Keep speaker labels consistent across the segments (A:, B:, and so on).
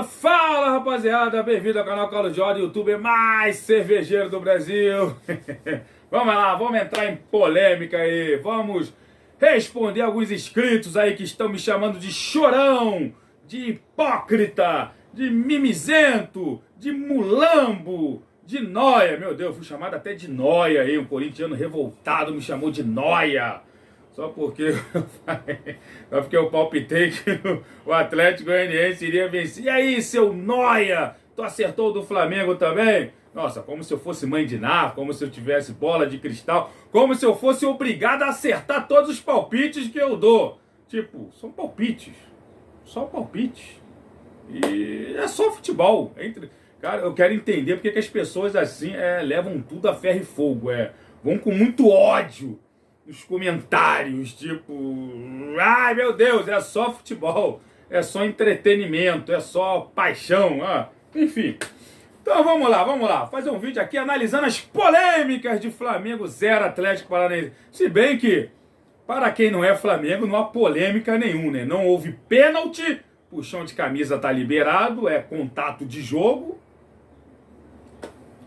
A: Fala rapaziada, bem-vindo ao canal Carlos Jorge, youtuber mais cervejeiro do Brasil. Vamos lá, vamos entrar em polêmica aí, vamos responder alguns inscritos aí que estão me chamando de chorão, de hipócrita, de mimizento, de mulambo, de nóia. Meu Deus, eu fui chamado até de nóia aí, um corintiano revoltado me chamou de nóia. Só porque eu palpitei que o Atlético Goianiense iria vencer. E aí, seu nóia? Tu acertou do Flamengo também? Nossa, como se eu fosse mãe de Ná, como se eu tivesse bola de cristal, como se eu fosse obrigado a acertar todos os palpites que eu dou. Tipo, são palpites. Só palpites. E é só futebol. Cara, eu quero entender porque que as pessoas assim levam tudo a ferro e fogo. Vão com muito ódio nos comentários, tipo, ai meu Deus, é só futebol, é só entretenimento, é só paixão, enfim. Então vamos lá, fazer um vídeo aqui analisando as polêmicas de Flamengo 0 Atlético Paranaense. Se bem que, para quem não é Flamengo, não há polêmica nenhuma, né? Não houve pênalti, puxão de camisa tá liberado, é contato de jogo.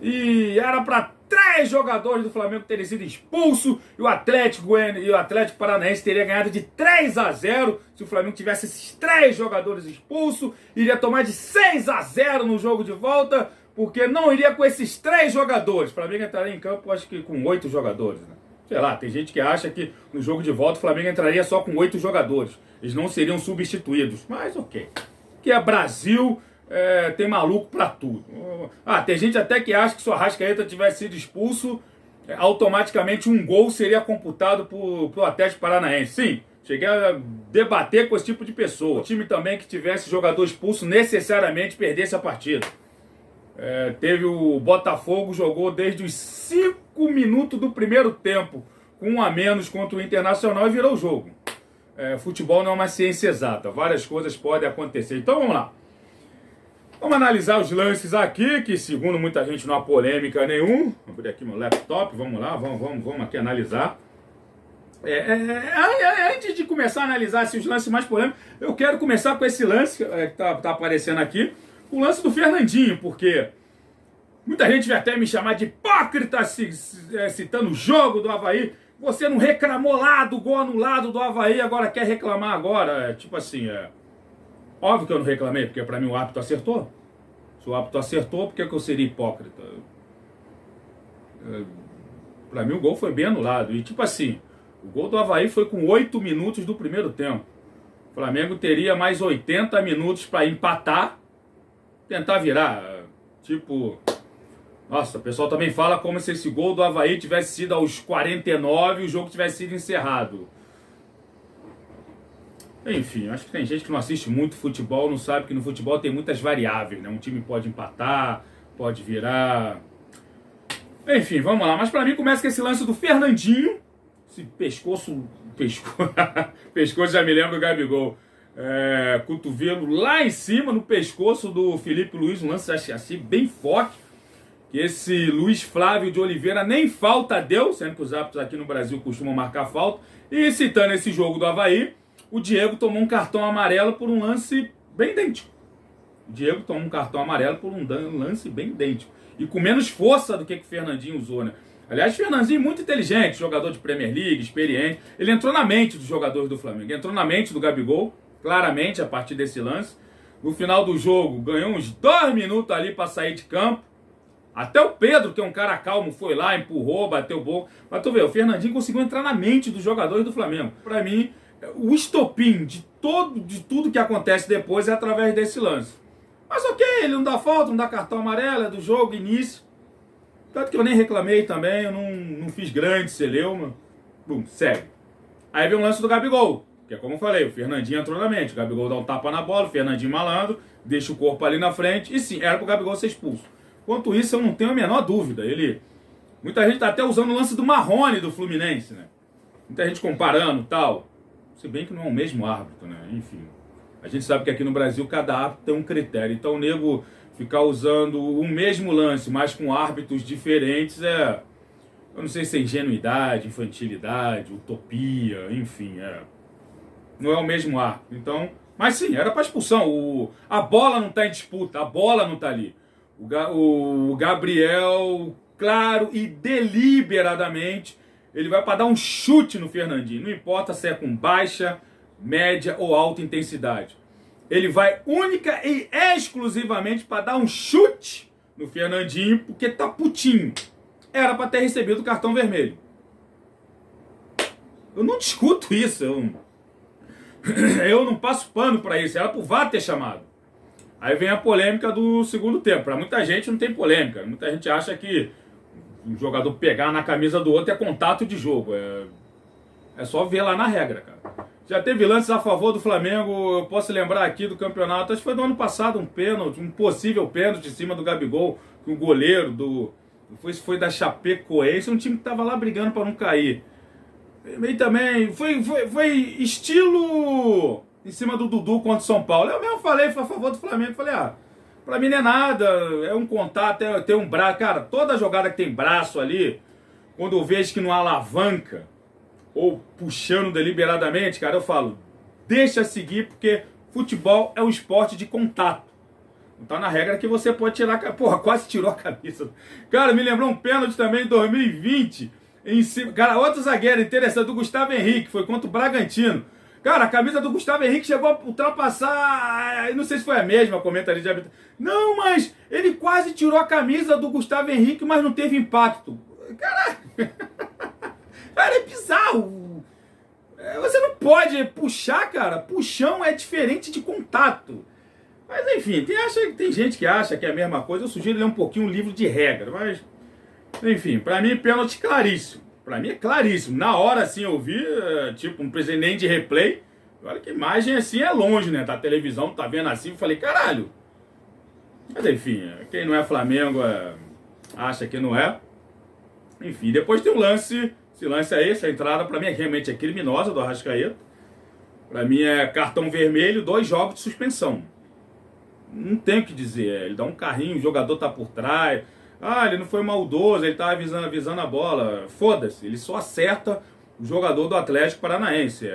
A: E era para 3 jogadores do Flamengo terem sido expulsos e o Atlético Paranaense teria ganhado de 3-0 se o Flamengo tivesse esses 3 jogadores expulsos, iria tomar de 6-0 no jogo de volta, porque não iria com esses 3 jogadores. O Flamengo entraria em campo, acho que com 8 jogadores, né? Sei lá, tem gente que acha que no jogo de volta o Flamengo entraria só com 8 jogadores. Eles não seriam substituídos, mas ok. Que é Brasil... tem maluco pra tudo. Tem gente até que acha que se o Arrascaeta tivesse sido expulso, automaticamente um gol seria computado pro Atlético Paranaense. Sim, cheguei a debater com esse tipo de pessoa. O time também que tivesse jogador expulso necessariamente perdesse a partida. Teve o Botafogo, jogou desde os 5 minutos do primeiro tempo, com 1 a menos contra o Internacional e virou o jogo. Futebol não é uma ciência exata, várias coisas podem acontecer. Então vamos lá. Vamos analisar os lances aqui, que segundo muita gente não há polêmica nenhum. Vou abrir aqui meu laptop, vamos lá, vamos aqui analisar. Antes de começar a analisar os lances mais polêmicos, eu quero começar com esse lance que tá aparecendo aqui, o lance do Fernandinho, porque muita gente vai até me chamar de hipócrita citando o jogo do Avaí. Você não reclamou lá do gol anulado do Avaí, agora quer reclamar agora? Tipo assim, óbvio que eu não reclamei, porque pra mim o árbitro acertou. Se o árbitro acertou, por que eu seria hipócrita? Pra mim o gol foi bem anulado. E tipo assim, o gol do Avaí foi com 8 minutos do primeiro tempo. O Flamengo teria mais 80 minutos pra empatar, tentar virar. Tipo, nossa, o pessoal também fala como se esse gol do Avaí tivesse sido aos 49 e o jogo tivesse sido encerrado. Enfim, acho que tem gente que não assiste muito futebol, não sabe que no futebol tem muitas variáveis, né? Um time pode empatar, pode virar. Enfim, vamos lá. Mas pra mim começa com esse lance do Fernandinho. Esse pescoço já me lembra do Gabigol. Cotovelo lá em cima, no pescoço do Felipe Luiz. Um lance assim bem forte. Que esse Luiz Flávio de Oliveira nem falta deu, sendo que os árbitros aqui no Brasil costumam marcar falta. E citando esse jogo do Avaí, o Diego tomou um cartão amarelo por um lance bem idêntico. O Diego tomou um cartão amarelo por um lance bem idêntico. E com menos força do que o Fernandinho usou, né? Aliás, o Fernandinho muito inteligente, jogador de Premier League, experiente. Ele entrou na mente dos jogadores do Flamengo. Entrou na mente do Gabigol, claramente, a partir desse lance. No final do jogo, ganhou uns 2 minutos ali para sair de campo. Até o Pedro, que é um cara calmo, foi lá, empurrou, bateu o boco. Mas tu vê, o Fernandinho conseguiu entrar na mente dos jogadores do Flamengo. Para mim, o estopim de tudo que acontece depois é através desse lance. Mas ok, ele não dá falta, não dá cartão amarelo, é do jogo, início. Tanto que eu nem reclamei também, eu não fiz grande celeuma. Bum, segue. Aí vem o lance do Gabigol, que é como eu falei, o Fernandinho entrou na mente. O Gabigol dá um tapa na bola, o Fernandinho malandro, deixa o corpo ali na frente. E sim, era pro Gabigol ser expulso. Quanto isso, eu não tenho a menor dúvida. Muita gente tá até usando o lance do Marrone do Fluminense, né? Muita gente comparando e tal. Se bem que não é o mesmo árbitro, né? Enfim. A gente sabe que aqui no Brasil cada árbitro tem um critério. Então o nego ficar usando o mesmo lance, mas com árbitros diferentes eu não sei se é ingenuidade, infantilidade, utopia, enfim. Não é o mesmo árbitro. Então Mas sim, era para expulsão. A bola não está em disputa, a bola não está ali. O Gabriel, claro e deliberadamente, ele vai para dar um chute no Fernandinho. Não importa se é com baixa, média ou alta intensidade. Ele vai única e exclusivamente para dar um chute no Fernandinho, porque tá putinho. Era para ter recebido o cartão vermelho. Eu não discuto isso, eu não passo pano para isso, era pro VAR ter chamado. Aí vem a polêmica do segundo tempo. Para muita gente não tem polêmica, muita gente acha que um jogador pegar na camisa do outro é contato de jogo, é só ver lá na regra, cara. Já teve lances a favor do Flamengo, eu posso lembrar aqui do campeonato, acho que foi do ano passado, um pênalti, um possível pênalti em cima do Gabigol, que o goleiro foi da Chapecoense, um time que tava lá brigando para não cair. E também foi estilo em cima do Dudu contra o São Paulo. Eu mesmo falei, foi a favor do Flamengo. Falei, pra mim não é nada, é um contato, tem um braço. Cara, toda jogada que tem braço ali, quando eu vejo que não alavanca, ou puxando deliberadamente, cara, eu falo, deixa seguir, porque futebol é um esporte de contato. Não tá na regra que você pode tirar. Porra, quase tirou a camisa. Cara, me lembrou um pênalti também em 2020. Em cima, cara, outro zagueiro interessante, do Gustavo Henrique, foi contra o Bragantino. Cara, a camisa do Gustavo Henrique chegou a ultrapassar, não sei se foi a mesma, comentarista de arbitragem. Não, mas ele quase tirou a camisa do Gustavo Henrique, mas não teve impacto. Caraca, cara, é bizarro. Você não pode puxar, cara. Puxão é diferente de contato. Mas enfim, tem gente que acha que é a mesma coisa. Eu sugiro ler um pouquinho o livro de regra, mas... Enfim, pra mim, pênalti claríssimo. Pra mim é claríssimo. Na hora, assim, eu vi, tipo, um presidente de replay. Olha que imagem, assim, é longe, né? Da televisão, tá vendo assim. Eu falei, caralho. Mas, enfim, quem não é Flamengo acha que não é. Enfim, depois tem o lance. Esse lance aí, essa entrada, pra mim, realmente é criminosa do Arrascaeta. Pra mim é cartão vermelho, 2 jogos de suspensão. Não tem o que dizer. Ele dá um carrinho, o jogador tá por trás... ele não foi maldoso, ele estava avisando a bola. Foda-se, ele só acerta o jogador do Atlético Paranaense.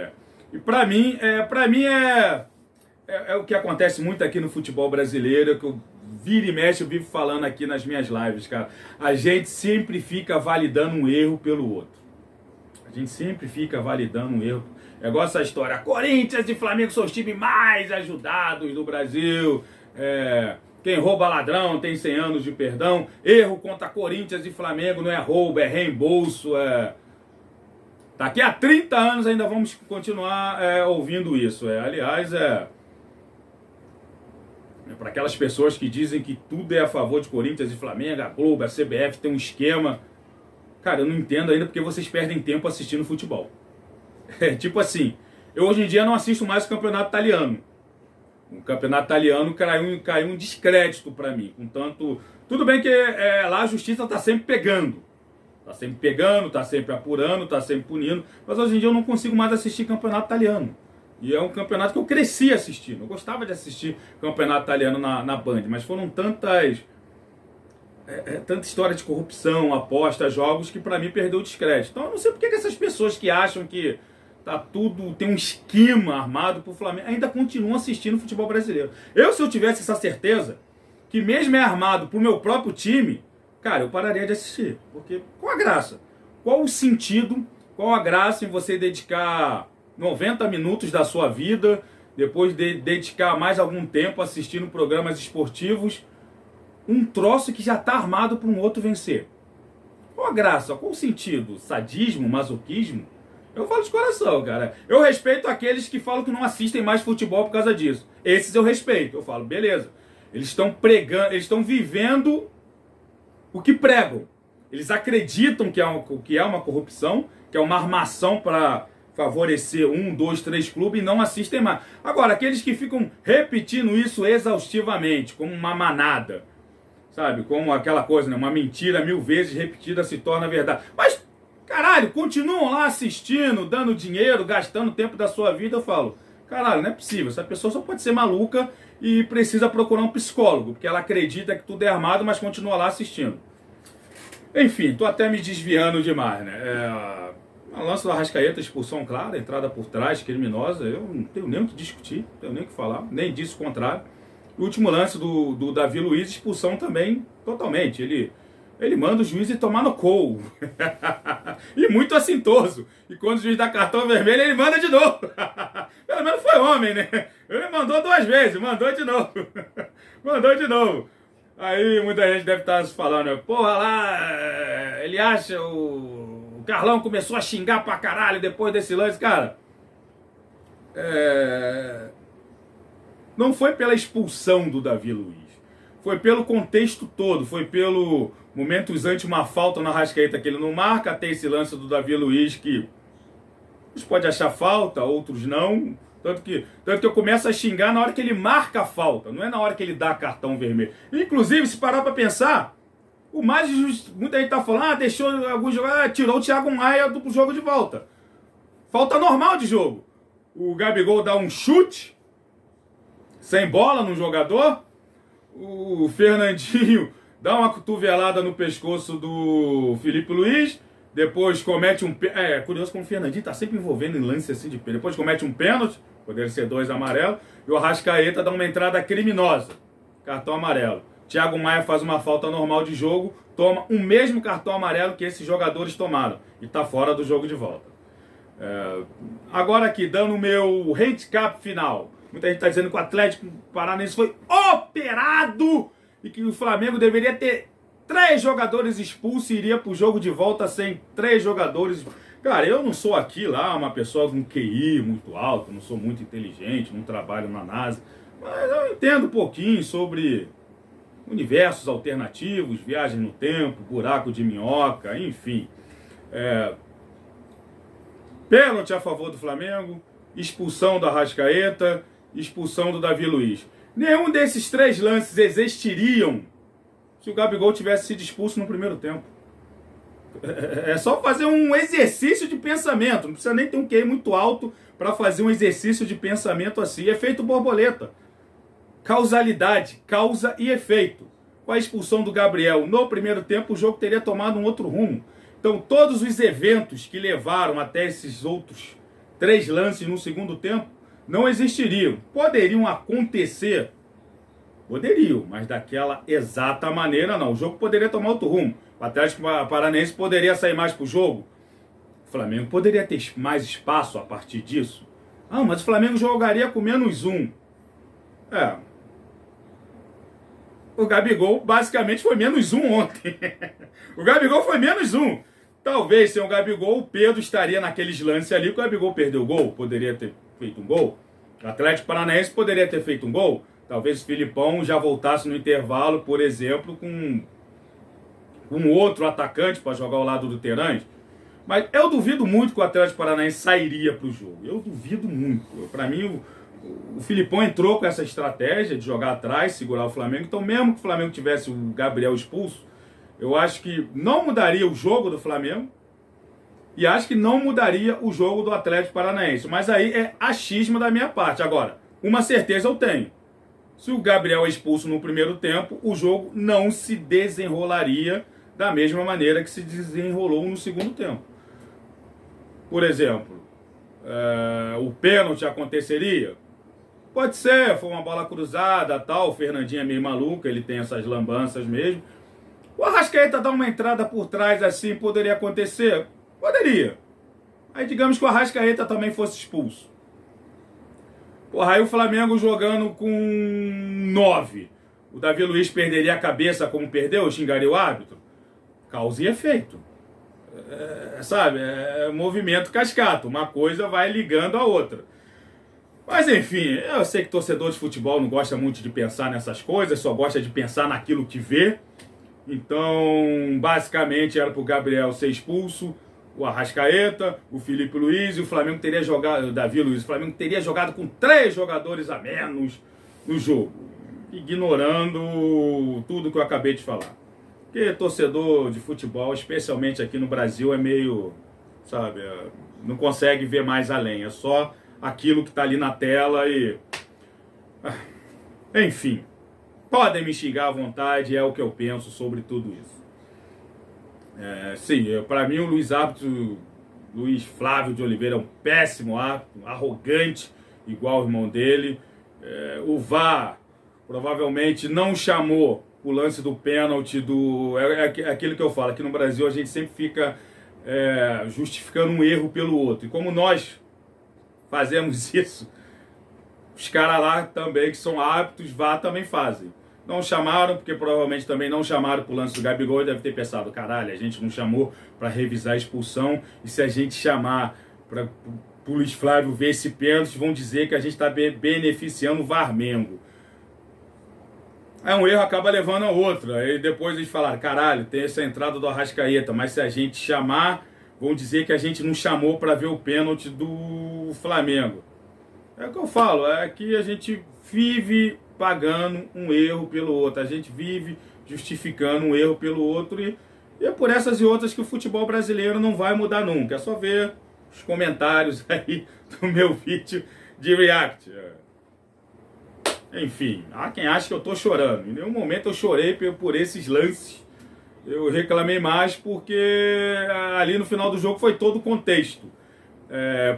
A: E pra mim é o que acontece muito aqui no futebol brasileiro, que eu vira e mexe, eu vivo falando aqui nas minhas lives, cara. A gente sempre fica validando um erro pelo outro. A gente sempre fica validando um erro. É igual essa história, Corinthians e Flamengo são os times mais ajudados do Brasil. Quem rouba ladrão tem 100 anos de perdão. Erro contra Corinthians e Flamengo não é roubo, é reembolso. Daqui a 30 anos ainda vamos continuar ouvindo isso. Aliás, para aquelas pessoas que dizem que tudo é a favor de Corinthians e Flamengo, a Globo, a CBF tem um esquema. Cara, eu não entendo ainda porque vocês perdem tempo assistindo futebol. Tipo assim, eu hoje em dia não assisto mais o campeonato italiano. O campeonato italiano caiu um descrédito para mim. Contanto, tudo bem que lá a justiça está sempre pegando. Está sempre pegando, está sempre apurando, está sempre punindo. Mas hoje em dia eu não consigo mais assistir campeonato italiano. E é um campeonato que eu cresci assistindo. Eu gostava de assistir campeonato italiano na Band. Mas foram tanta história de corrupção, aposta, jogos, que para mim perdeu o descrédito. Então eu não sei porque que essas pessoas que acham que tá tudo, tem um esquema armado pro Flamengo, ainda continuam assistindo futebol brasileiro. Se eu tivesse essa certeza, que mesmo é armado pro meu próprio time, cara, eu pararia de assistir. Porque qual a graça? Qual o sentido, qual a graça em você dedicar 90 minutos da sua vida, depois de dedicar mais algum tempo assistindo programas esportivos, um troço que já tá armado para um outro vencer? Qual a graça? Qual o sentido? Sadismo? Masoquismo? Eu falo de coração, cara. Eu respeito aqueles que falam que não assistem mais futebol por causa disso. Esses eu respeito. Eu falo, beleza. Eles estão pregando, eles estão vivendo o que pregam. Eles acreditam que é uma corrupção, que é uma armação para favorecer 1, 2, 3 clubes e não assistem mais. Agora, aqueles que ficam repetindo isso exaustivamente, como uma manada, sabe? Como aquela coisa, né? Uma mentira 1000 vezes repetida se torna verdade. Mas caralho, continuam lá assistindo, dando dinheiro, gastando tempo da sua vida. Eu falo, caralho, não é possível. Essa pessoa só pode ser maluca e precisa procurar um psicólogo, porque ela acredita que tudo é armado, mas continua lá assistindo. Enfim, tô até me desviando demais, né? O lance do Arrascaeta, expulsão clara, entrada por trás, criminosa, eu não tenho nem o que discutir, não tenho nem o que falar, nem disse o contrário. O último lance do Davi Luiz, expulsão também, totalmente. Ele manda o juiz ir tomar no col. E muito assintoso. E quando o juiz dá cartão vermelho, ele manda de novo. Pelo menos foi homem, né? Ele mandou 2 vezes, mandou de novo. Mandou de novo. Aí muita gente deve estar falando, porra lá, ele acha o Carlão começou a xingar pra caralho depois desse lance. Cara, não foi pela expulsão do Davi Luiz. Foi pelo contexto todo, foi pelo momentos antes uma falta na Arrascaeta que ele não marca, até esse lance do Davi Luiz que uns pode achar falta, outros não. Tanto que eu começo a xingar na hora que ele marca a falta, não é na hora que ele dá cartão vermelho. Inclusive, se parar pra pensar, o mais justo, muita gente tá falando, deixou alguns jogadores, tirou o Thiago Maia do jogo de volta. Falta normal de jogo. O Gabigol dá um chute sem bola no jogador, o Fernandinho dá uma cotovelada no pescoço do Felipe Luiz, depois comete um... É curioso como o Fernandinho tá sempre envolvendo em lance assim de pênalti. Depois comete um pênalti, poderia ser 2 amarelos, e o Arrascaeta dá uma entrada criminosa, cartão amarelo. Thiago Maia faz uma falta normal de jogo, toma o mesmo cartão amarelo que esses jogadores tomaram, e tá fora do jogo de volta. Agora aqui, dando o meu handicap final. Muita gente está dizendo que o Atlético Paranaense foi operado e que o Flamengo deveria ter 3 jogadores expulsos e iria para o jogo de volta sem 3 jogadores. Cara, eu não sou aqui lá uma pessoa com QI muito alto, não sou muito inteligente, não trabalho na NASA, mas eu entendo um pouquinho sobre universos alternativos, viagem no tempo, buraco de minhoca, enfim. Pênalti a favor do Flamengo, expulsão do Arrascaeta, expulsão do Davi Luiz. Nenhum desses 3 lances existiriam se o Gabigol tivesse sido expulso no primeiro tempo. É só fazer um exercício de pensamento. Não precisa nem ter um QI muito alto para fazer um exercício de pensamento assim. Efeito borboleta. Causalidade, causa e efeito. Com a expulsão do Gabriel no primeiro tempo, o jogo teria tomado um outro rumo. Então, todos os eventos que levaram até esses outros 3 lances no segundo tempo não existiriam. Poderiam acontecer? Poderiam, mas daquela exata maneira não. O jogo poderia tomar outro rumo. O Atlético Paranaense poderia sair mais para o jogo. O Flamengo poderia ter mais espaço a partir disso. Ah, mas o Flamengo jogaria com -1. O Gabigol basicamente foi -1 ontem. O Gabigol foi -1. Talvez sem o Gabigol, o Pedro estaria naqueles lances ali que o Gabigol perdeu o gol. Poderia ter feito um gol. O Atlético Paranaense poderia ter feito um gol. Talvez o Filipão já voltasse no intervalo, por exemplo, com um outro atacante para jogar ao lado do Terãs. Mas eu duvido muito que o Atlético Paranaense sairia para o jogo. Eu duvido muito. Para mim, o Filipão entrou com essa estratégia de jogar atrás, segurar o Flamengo. Então, mesmo que o Flamengo tivesse o Gabriel expulso, eu acho que não mudaria o jogo do Flamengo e acho que não mudaria o jogo do Atlético Paranaense. Mas aí é achismo da minha parte. Agora, uma certeza eu tenho. Se o Gabriel é expulso no primeiro tempo, o jogo não se desenrolaria da mesma maneira que se desenrolou no segundo tempo. Por exemplo, o pênalti aconteceria? Pode ser, foi uma bola cruzada, tal, o Fernandinho é meio maluco, ele tem essas lambanças mesmo. O Arrascaeta dar uma entrada por trás assim, poderia acontecer? Poderia. Aí digamos que o Arrascaeta também fosse expulso. Porra, aí o Flamengo jogando com 9. O Davi Luiz perderia a cabeça como perdeu, xingaria o árbitro? Causa e efeito. Sabe, é movimento cascata. Uma coisa vai ligando a outra. Mas enfim, eu sei que torcedor de futebol não gosta muito de pensar nessas coisas, só gosta de pensar naquilo que vê. Então, basicamente era para o Gabriel ser expulso, o Arrascaeta, o Felipe Luiz, e o Flamengo teria jogado, o Davi Luiz, o Flamengo teria jogado com 3 jogadores a menos no jogo, ignorando tudo que eu acabei de falar. Porque torcedor de futebol, especialmente aqui no Brasil, é meio, sabe, não consegue ver mais além, é só aquilo que está ali na tela e... Enfim, podem me xingar à vontade, é o que eu penso sobre tudo isso. Sim, para mim o Luiz Árbitro Luiz Flávio de Oliveira é um péssimo árbitro, arrogante, igual o irmão dele. O VAR provavelmente não chamou o lance do pênalti do... aquilo que eu falo, aqui no Brasil a gente sempre fica justificando um erro pelo outro. E como nós fazemos isso, os caras lá também, que são árbitros, VAR também fazem. Não chamaram, porque provavelmente também não chamaram pro lance do Gabigol, e deve ter pensado, caralho, a gente não chamou para revisar a expulsão, e se a gente chamar para o Luiz Flávio ver esse pênalti, vão dizer que a gente está beneficiando o Varmengo. Aí um erro acaba levando a outro. Aí depois eles falaram, caralho, tem essa entrada do Arrascaeta, mas se a gente chamar, vão dizer que a gente não chamou para ver o pênalti do Flamengo. É o que eu falo, é que a gente vive pagando um erro pelo outro, a gente vive justificando um erro pelo outro, e é por essas e outras que o futebol brasileiro não vai mudar nunca. É só ver os comentários aí do meu vídeo de react. Enfim, há quem acha que eu tô chorando. Em nenhum momento eu chorei por esses lances. Eu reclamei mais porque ali no final do jogo foi todo o contexto.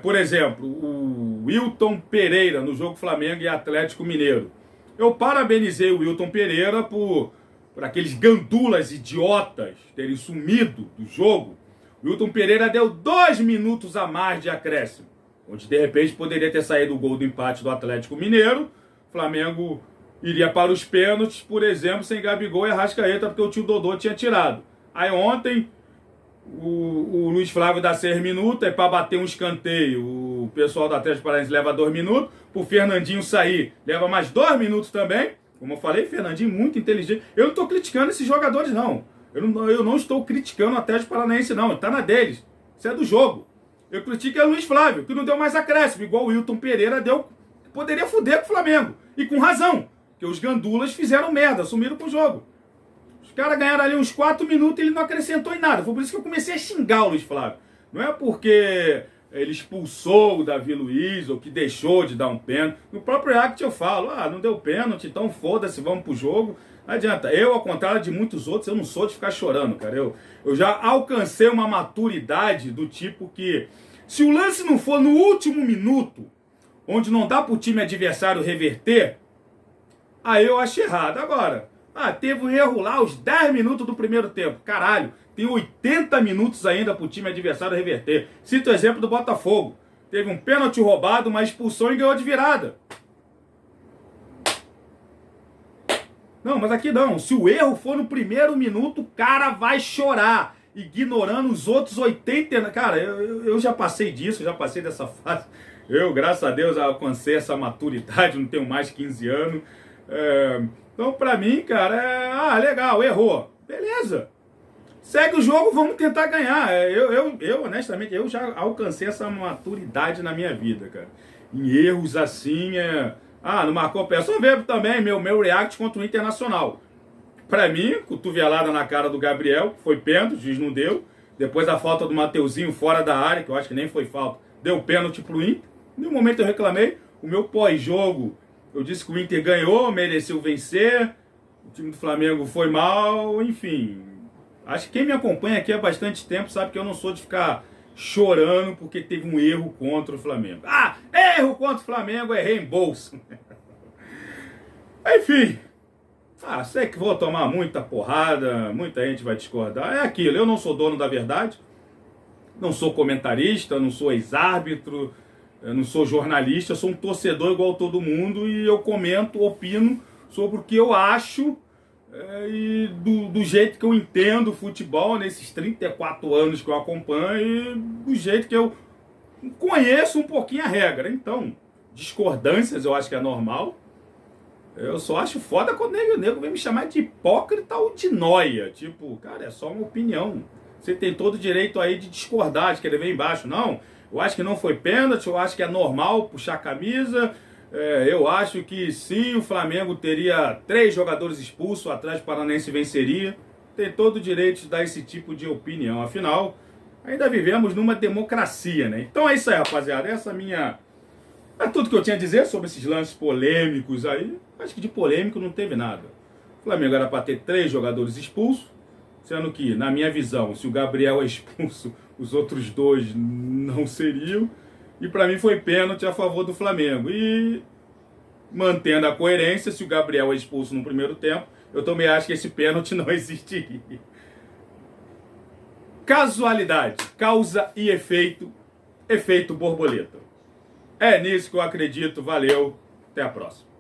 A: Por exemplo, o Wilton Pereira no jogo Flamengo e Atlético Mineiro. Eu parabenizei o Wilton Pereira por aqueles gandulas idiotas terem sumido do jogo. O Wilton Pereira deu 2 minutos a mais de acréscimo, onde de repente poderia ter saído o gol do empate do Atlético Mineiro. O Flamengo iria para os pênaltis, por exemplo, sem Gabigol e Arrascaeta, porque o tio Dodô tinha tirado. Aí ontem o Luiz Flávio dá 6 minutos, para bater um escanteio, o pessoal do Atlético Paranaense leva 2 minutos, pro Fernandinho sair, leva mais 2 minutos também. Como eu falei, Fernandinho muito inteligente. Eu não estou criticando esses jogadores, não. Eu não estou criticando o Atlético Paranaense, não. Está na deles. Isso é do jogo. Eu critico o Luiz Flávio, que não deu mais acréscimo, igual o Wilton Pereira deu, poderia foder com o Flamengo. E com razão, porque os gandulas fizeram merda, sumiram com o jogo. Os caras ganharam ali uns 4 minutos e ele não acrescentou em nada. Foi por isso que eu comecei a xingar o Luiz Flávio. Não é porque ele expulsou o Davi Luiz ou que deixou de dar um pênalti. No próprio react eu falo, não deu pênalti, então foda-se, vamos pro jogo. Não adianta. Eu, ao contrário de muitos outros, eu não sou de ficar chorando, cara. Eu já alcancei uma maturidade do tipo que, se o lance não for no último minuto, onde não dá pro time adversário reverter, aí eu acho errado. Agora, teve um erro lá aos 10 minutos do primeiro tempo. Caralho, tem 80 minutos ainda pro time adversário reverter. Cito o exemplo do Botafogo. Teve um pênalti roubado, uma expulsão e ganhou de virada. Não, mas aqui não. Se o erro for no primeiro minuto, o cara vai chorar, ignorando os outros 80... Cara, eu já passei disso, já passei dessa fase. Eu, graças a Deus, alcancei essa maturidade, não tenho mais 15 anos. Então, pra mim, cara, legal, errou. Beleza. Segue o jogo, vamos tentar ganhar. Eu honestamente, eu já alcancei essa maturidade na minha vida, cara. Em erros assim, não marcou pé. Só ver também meu react contra o Internacional. Pra mim, cotovelada na cara do Gabriel, foi pênalti, o juiz não deu. Depois a falta do Mateuzinho fora da área, que eu acho que nem foi falta, deu pênalti pro Inter. Em nenhum momento eu reclamei. O meu pós-jogo, eu disse que o Inter ganhou, mereceu vencer. O time do Flamengo foi mal, enfim. Acho que quem me acompanha aqui há bastante tempo sabe que eu não sou de ficar chorando porque teve um erro contra o Flamengo. Erro contra o Flamengo é reembolso. Enfim. Sei que vou tomar muita porrada, muita gente vai discordar. É aquilo, eu não sou dono da verdade. Não sou comentarista, não sou ex-árbitro, eu não sou jornalista, eu sou um torcedor igual todo mundo e eu comento, opino sobre o que eu acho e do jeito que eu entendo o futebol nesses 34 anos que eu acompanho e do jeito que eu conheço um pouquinho a regra. Então, discordâncias eu acho que é normal. Eu só acho foda quando o nego vem me chamar de hipócrita ou de noia. Tipo, cara, é só uma opinião. Você tem todo o direito aí de discordar, de querer ver embaixo. Não, eu acho que não foi pênalti, eu acho que é normal puxar a camisa. Eu acho que sim, o Flamengo teria 3 jogadores expulsos, o Atlético Paranaense venceria. Tem todo o direito de dar esse tipo de opinião. Afinal, ainda vivemos numa democracia, né? Então é isso aí, rapaziada. Essa é tudo que eu tinha a dizer sobre esses lances polêmicos aí. Acho que de polêmico não teve nada. O Flamengo era para ter 3 jogadores expulsos. sendo que, na minha visão, se o Gabriel é expulso, os outros dois não seriam. E para mim foi pênalti a favor do Flamengo. E mantendo a coerência, se o Gabriel é expulso no primeiro tempo, eu também acho que esse pênalti não existiria. Casualidade, causa e efeito, efeito borboleta. É nisso que eu acredito. Valeu, até a próxima.